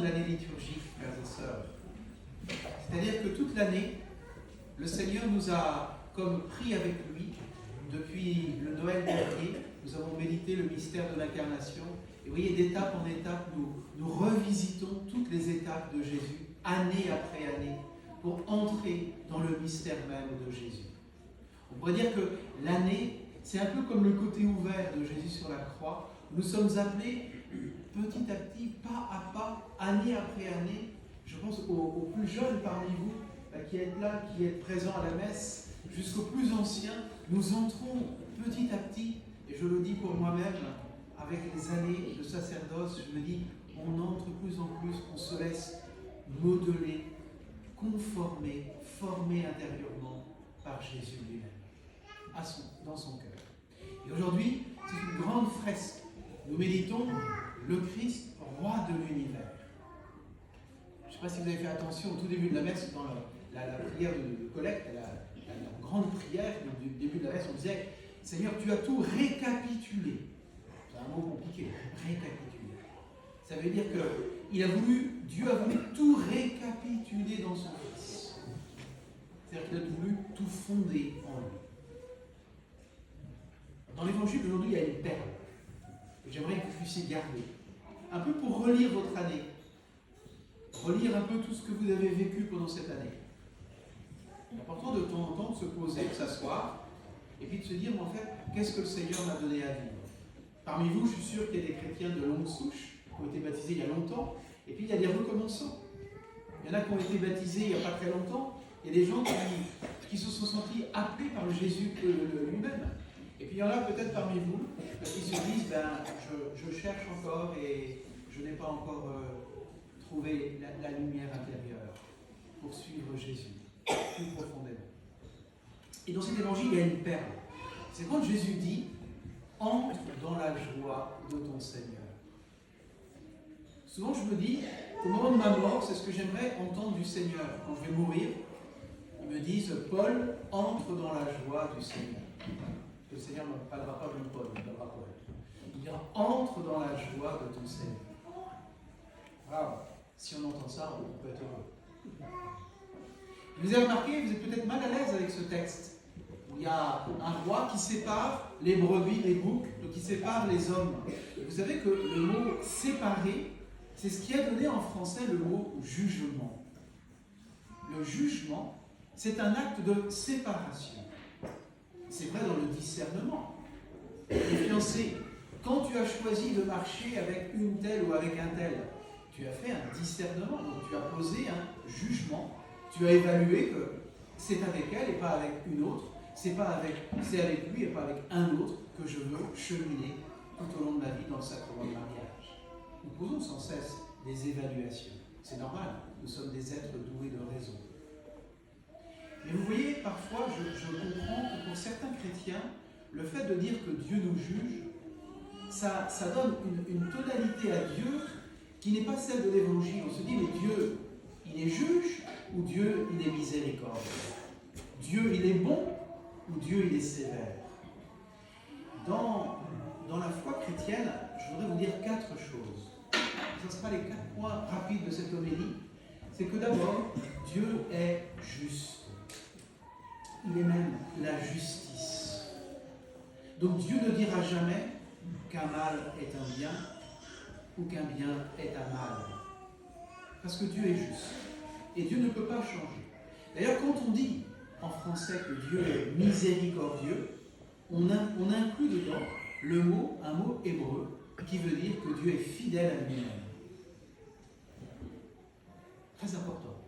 de l'année liturgique, frères et sœurs. C'est-à-dire que toute l'année, le Seigneur nous a comme pris avec lui. Depuis le Noël dernier, nous avons médité le mystère de l'incarnation. Et vous voyez, d'étape en étape, nous revisitons toutes les étapes de Jésus, année après année, pour entrer dans le mystère même de Jésus. On pourrait dire que l'année, c'est un peu comme le côté ouvert de Jésus sur la croix. Nous sommes appelés petit à petit, pas à pas, année après année. Je pense aux plus jeunes parmi vous, qui êtes là, qui êtes présents à la messe, jusqu'aux plus anciens, nous entrons petit à petit, et je le dis pour moi-même, avec les années de sacerdoce, je me dis, on entre plus en plus, on se laisse modeler, conformer, former intérieurement par Jésus lui-même, dans son cœur. Et aujourd'hui, c'est une grande fresque. Nous méditons le Christ, roi de l'univers. Je ne sais pas si vous avez fait attention au tout début de la messe, dans la prière de collecte, la grande prière du début de la messe, on disait « Seigneur, tu as tout récapitulé ». C'est un mot compliqué, récapituler. Ça veut dire que Dieu a voulu tout récapituler dans son Fils. C'est-à-dire qu'il a voulu tout fonder en lui. Dans l'évangile d'aujourd'hui, il y a une perle que j'aimerais que vous puissiez garder. Un peu pour relire votre année. Relire un peu tout ce que vous avez vécu pendant cette année. C'est important de temps en temps de se poser, de s'asseoir, et puis de se dire, mais en fait, qu'est-ce que le Seigneur m'a donné à vivre? Parmi vous, je suis sûr qu'il y a des chrétiens de longue souche, qui ont été baptisés il y a longtemps, et puis il y a des recommençants. Il y en a qui ont été baptisés il n'y a pas très longtemps, il y a des gens qui se sont sentis appelés par le Jésus lui-même. Et puis il y en a peut-être parmi vous qui se disent, je cherche encore et je n'ai pas encore trouvé la lumière intérieure pour suivre Jésus plus profondément. Et dans cet évangile, il y a une perle. C'est quand Jésus dit « Entre dans la joie de ton Seigneur ». Souvent, je me dis, au moment de ma mort, c'est ce que j'aimerais entendre du Seigneur. Quand je vais mourir, ils me disent « Paul, entre dans la joie du Seigneur ». Le Seigneur ne me parlera pas de Paul, il me parlera Paul. Il dira « Entre dans la joie de ton Seigneur ». Voilà. Si on entend ça, on peut être heureux. Vous avez remarqué, vous êtes peut-être mal à l'aise avec ce texte, où il y a un roi qui sépare les brebis des boucs, donc qui sépare les hommes. Et vous savez que le mot « séparer », c'est ce qui a donné en français le mot « jugement ». Le jugement, c'est un acte de séparation. C'est vrai dans le discernement. Les fiancés, quand tu as choisi de marcher avec une telle ou avec un tel, tu as fait un discernement, donc tu as posé un jugement. Tu as évalué que c'est avec elle et pas avec une autre, c'est avec lui et pas avec un autre que je veux cheminer tout au long de ma vie dans le sacrement de mariage. Nous posons sans cesse des évaluations. C'est normal, nous sommes des êtres doués de raison. Mais vous voyez, parfois, je comprends que pour certains chrétiens, le fait de dire que Dieu nous juge, ça donne une tonalité à Dieu qui n'est pas celle de l'Évangile. On se dit, mais Dieu, il est juge ou Dieu, il est miséricordieux? Dieu, il est bon ou Dieu, il est sévère? Dans la foi chrétienne, je voudrais vous dire 4 choses. Ce sera les 4 points rapides de cette homélie. C'est que d'abord, Dieu est juste. Il est même la justice. Donc Dieu ne dira jamais qu'un mal est un bien ou qu'un bien est un mal. Parce que Dieu est juste. Et Dieu ne peut pas changer. D'ailleurs, quand on dit en français que Dieu est miséricordieux, on inclut dedans un mot hébreu qui veut dire que Dieu est fidèle à lui-même. Très important.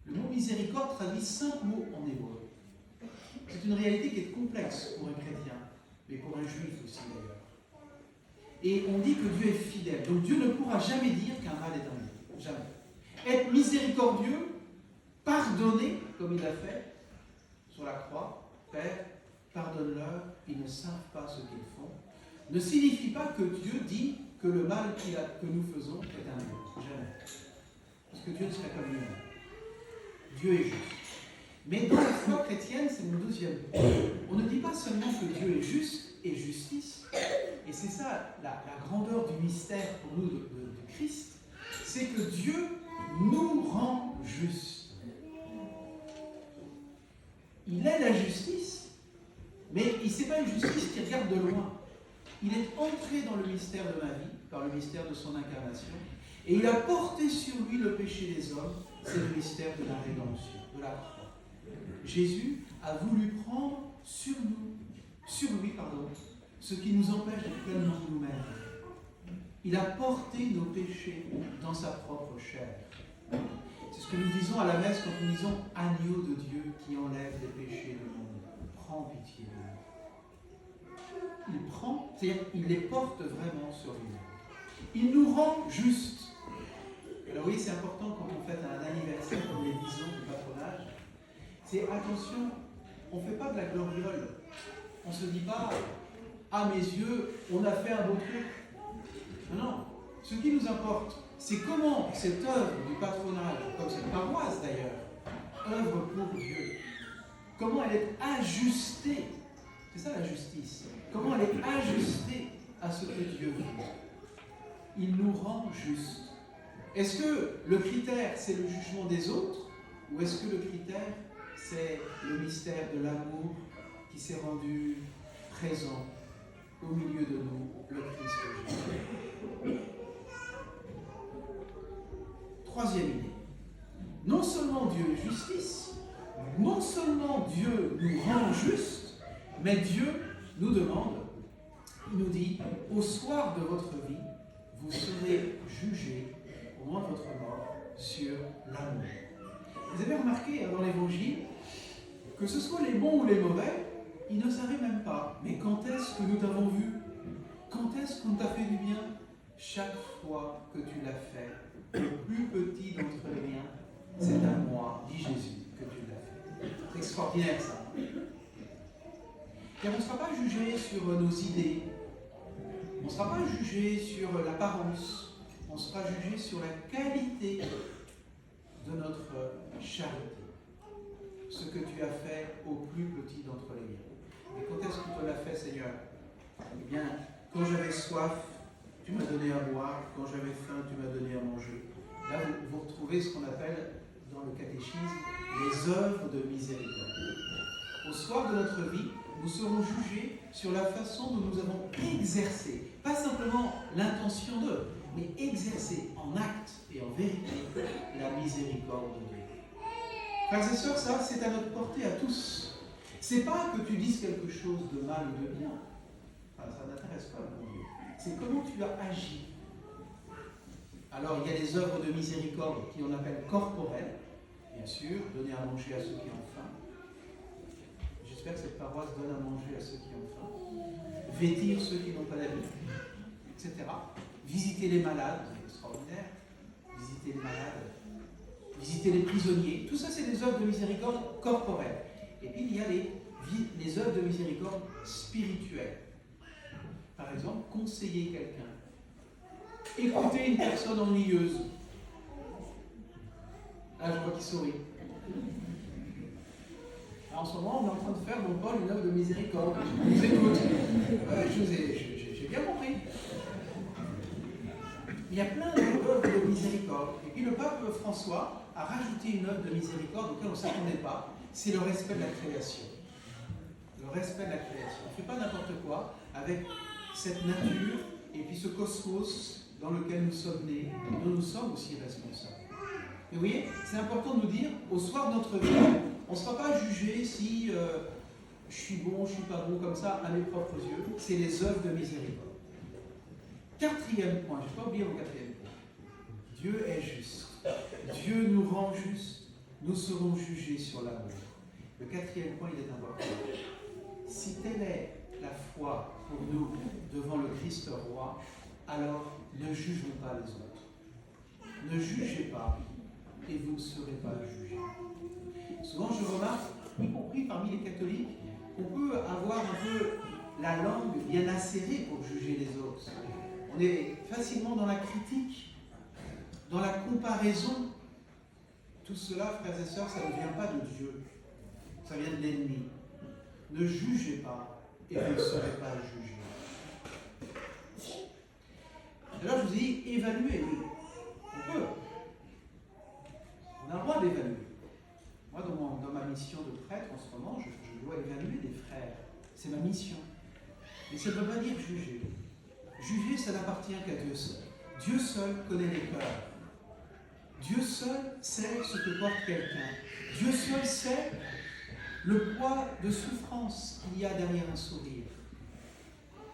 Le mot miséricorde traduit 5 mots en hébreu. C'est une réalité qui est complexe pour un chrétien, mais pour un juif aussi d'ailleurs. Et on dit que Dieu est fidèle. Donc Dieu ne pourra jamais dire qu'un mal est un bien. Jamais. Être miséricordieux, pardonner, comme il a fait sur la croix, Père, pardonne-leur, ils ne savent pas ce qu'ils font, ne signifie pas que Dieu dit que le mal que nous faisons est un bien. Jamais. Parce que Dieu ne serait pas lui-même. Dieu est juste. Mais dans la foi chrétienne, c'est le deuxième point. On ne dit pas seulement que Dieu est juste et et c'est ça la grandeur du mystère pour nous de Christ, c'est que Dieu nous rend justes. Il est la justice, mais ce n'est pas une justice qui regarde de loin. Il est entré dans le mystère de ma vie, par le mystère de son incarnation, et il a porté sur lui le péché des hommes. C'est le mystère de la rédemption, de la croix. Jésus a voulu prendre sur lui, ce qui nous empêche d'être pleinement nous-mêmes. Il a porté nos péchés dans sa propre chair. C'est ce que nous disons à la messe quand nous disons « Agneau de Dieu qui enlève les péchés du monde, prends pitié de nous. » Il prend, c'est-à-dire qu'il les porte vraiment sur lui. Il nous rend justes. Alors oui, c'est important quand on fête un anniversaire comme les 10 ans du patronage. C'est attention, on ne fait pas de la gloriole. On ne se dit pas « À mes yeux, on a fait un beau truc ». Non, ce qui nous importe, c'est comment cette œuvre du patronage, comme cette paroisse d'ailleurs, œuvre pour Dieu. Comment elle est ajustée. C'est ça la justice. Comment elle est ajustée à ce que Dieu veut. Il nous rend justes. Est-ce que le critère, c'est le jugement des autres, ou est-ce que le critère, c'est le mystère de l'amour qui s'est rendu présent au milieu de nous, le Christ Jésus? Troisième idée. Non seulement Dieu est justice, non seulement Dieu nous rend justes, mais Dieu nous demande, il nous dit, au soir de votre vie, vous serez jugés au moment de votre mort sur l'amour. Vous avez remarqué dans l'Évangile que ce soit les bons ou les mauvais, ils ne savaient même pas. Mais quand est-ce que nous t'avons vu? Quand est-ce qu'on t'a fait du bien? Chaque fois que tu l'as fait, le plus petit d'entre les miens, c'est à moi, dit Jésus, que tu l'as fait. C'est extraordinaire ça. Car on ne sera pas jugé sur nos idées, on ne sera pas jugé sur l'apparence, on sera jugé sur la qualité de notre charité. Ce que tu as fait au plus petit d'entre les miens. Et quand est-ce que tu l'as fait, Seigneur? Eh bien, quand j'avais soif, tu m'as donné à boire. Quand j'avais faim, tu m'as donné à manger. Là, vous retrouvez ce qu'on appelle dans le catéchisme les œuvres de miséricorde. Au soir de notre vie, nous serons jugés sur la façon dont nous avons exercé, pas simplement l'intention de, mais exercé en acte et en vérité la miséricorde de Dieu. Frères et sœurs, ça, c'est à notre portée à tous. C'est pas que tu dises quelque chose de mal ou de bien. Enfin, ça n'intéresse pas le bon Dieu. C'est comment tu as agi. Alors, il y a des œuvres de miséricorde qui on appelle corporelles, bien sûr, donner à manger à ceux qui ont faim. J'espère que cette paroisse donne à manger à ceux qui ont faim. Vêtir ceux qui n'ont pas d'habits, etc. Visiter les malades, c'est extraordinaire. Visiter les malades, visiter les prisonniers. Tout ça, c'est des œuvres de miséricorde corporelles. Et puis, il y a les œuvres de miséricorde spirituelles. Par exemple, conseiller quelqu'un. Écouter une personne ennuyeuse. Là, je vois qu'il sourit. Alors, en ce moment, on est en train de faire, mon Paul, une œuvre de miséricorde. Je vous écoute. Ouais, j'ai bien compris. Il y a plein d'œuvres de miséricorde. Et puis, le pape François a rajouté une œuvre de miséricorde auquel on ne s'attendait pas. C'est le respect de la création. Le respect de la création. On ne fait pas n'importe quoi avec cette nature et puis ce cosmos dans lequel nous sommes nés, dont nous sommes aussi responsables. Et vous voyez, c'est important de nous dire, au soir de notre vie, on ne sera pas jugé si je suis bon, je ne suis pas bon comme ça, à mes propres yeux. C'est les œuvres de miséricorde. Quatrième point, je n'ai pas oublié mon quatrième point. Dieu est juste. Dieu nous rend justes. Nous serons jugés sur l'amour. Le quatrième point, il est important. Si telle est la foi pour nous devant le Christ roi, alors ne jugeons pas les autres. Ne jugez pas et vous ne serez pas jugés. Souvent je remarque, y compris parmi les catholiques, qu'on peut avoir un peu la langue bien acérée pour juger les autres. On est facilement dans la critique, dans la comparaison. Tout cela, frères et sœurs, ça ne vient pas de Dieu, ça vient de l'ennemi. Ne jugez pas et vous ne serez pas jugés. Alors je vous dis, évaluez, oui. On peut. c'est ma mission. Mais ça ne veut pas dire juger. Juger, ça n'appartient qu'à Dieu seul. Dieu seul connaît les cœurs. Dieu seul sait ce que porte quelqu'un. Dieu seul sait le poids de souffrance qu'il y a derrière un sourire.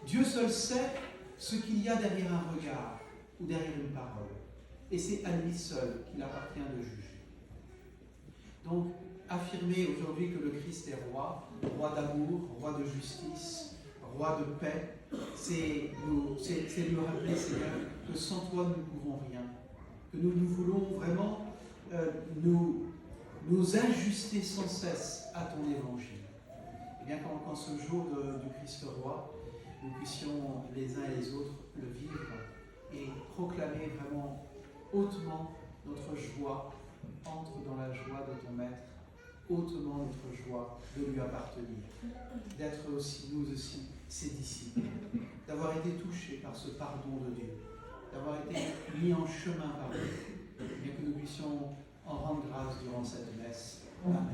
Dieu seul sait ce qu'il y a derrière un regard ou derrière une parole. Et c'est à lui seul qu'il appartient de juger. Donc, affirmer aujourd'hui que le Christ est roi, roi d'amour, roi de justice, roi de paix, c'est lui rappeler, Seigneur, que sans toi nous ne pouvons rien, que nous voulons vraiment nous ajuster sans cesse à ton évangile. Et bien quand ce jour du Christ roi, nous puissions les uns et les autres le vivre et proclamer vraiment hautement notre joie, entre dans la joie de ton Maître, hautement notre joie de lui appartenir, d'être aussi, nous aussi, ses disciples, d'avoir été touchés par ce pardon de Dieu, d'avoir été mis en chemin par lui, et bien que nous puissions en rendre grâce durant cette messe. Amen.